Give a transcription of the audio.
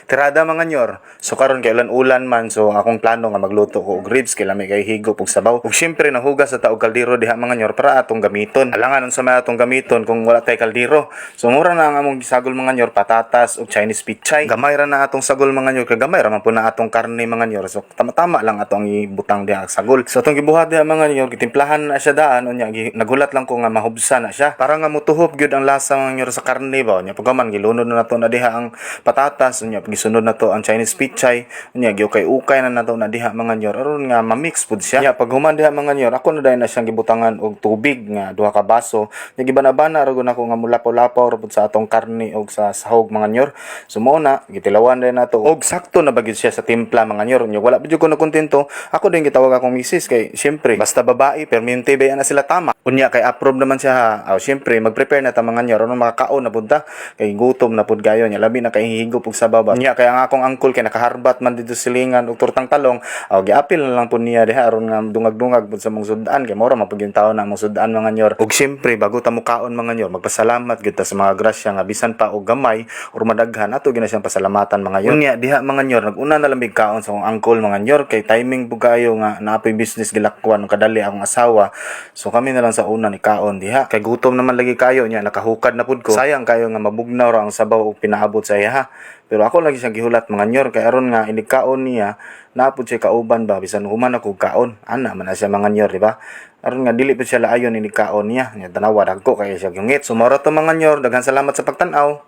Tirada mga nyor. So karon kay ulan-ulan man, so akong plano nga magluto ko og ribs kay lami kay higop og sabaw. Ug syempre nahugas sa taog kaldero diha mga nyor para atong gamiton. Alangan unsa may atong gamiton kung wala tay kaldero. So mura na ang among gisagol mga nyor, patatas ug Chinese pichay. Gamay ra na atong sagol mga nyor, kay gamay ra man po na atong karne mga nyor. So tama-tama lang atong ibutang diha sagol. So atong gibuhat diha mga nyor, gitimplahan na siya daan unya nagulat lang ko nga mahubsa na siya. Para nga mutuhop gyud ang lasa mga nyor sa karne ba. Unya pagaman gilunod na nato na diha ang patatas, unya gisunod na to ang Chinese pichay, unya giukay-ukay na nato na diha mga nyor aron nga ma-mix pud siya. Nya pag human diha mga nyor, ako na dayon na siyang gibutangan og tubig nga duha ka baso. Nya gibana-bana ra gud ako nga mulapaw-lapaw ra pud sa atong karne og sa sahog mga nyor. So mo na gitilawan din nato og sakto na bagid siya sa timpla mga nyor. Unya wala pud ko na kontento. Ako din gitawag akong misis kay syempre basta babae permente ba na sila tama. Unya kay approve naman siya. Syempre mag-prepare na ta mga nyor aron makakaon na pud ta kay gutom na pud gayon. Nya labi na kay higop og sabaw ba. Nya kay ang akong uncle kay nakaharbat man dito silingan og tortang talong. Giapil na lang pud niya diha aron nga dungag-dungag pud sa mong sudan kay mora man pud yung tawo na mong sudan mga nyor. Ug syempre bago ta mukaon mga nyor, magpasalamat gyud ta sa mga grasya nga bisan pa og gamay or madaghan ato gina siyang pasalamatan mga nyor. Unya diha mga nyor, naguna na lang kaon sa akong uncle mga nyor kay timing pud kayo nga naapoy business gilakwan og kadali akong asawa. So kami na lang sa una ni kaon diha kay gutom naman lagi kayo nya nakahukad na pud ko. Sayang kayo nga mabugnaw ra ang sabaw og pinaabot sa iya ha. Pero ako lagi siyang gihulat mga nyor kay aron nga inikaon niya napud siya kauban ba bisan human ako kaon ana man na siya mga nyor di ba, aron nga dili pud siya laayon inikaon niya nya tanawa dagko kay siya gyungit. So moro to mga nyor, daghan salamat sa pagtan-aw.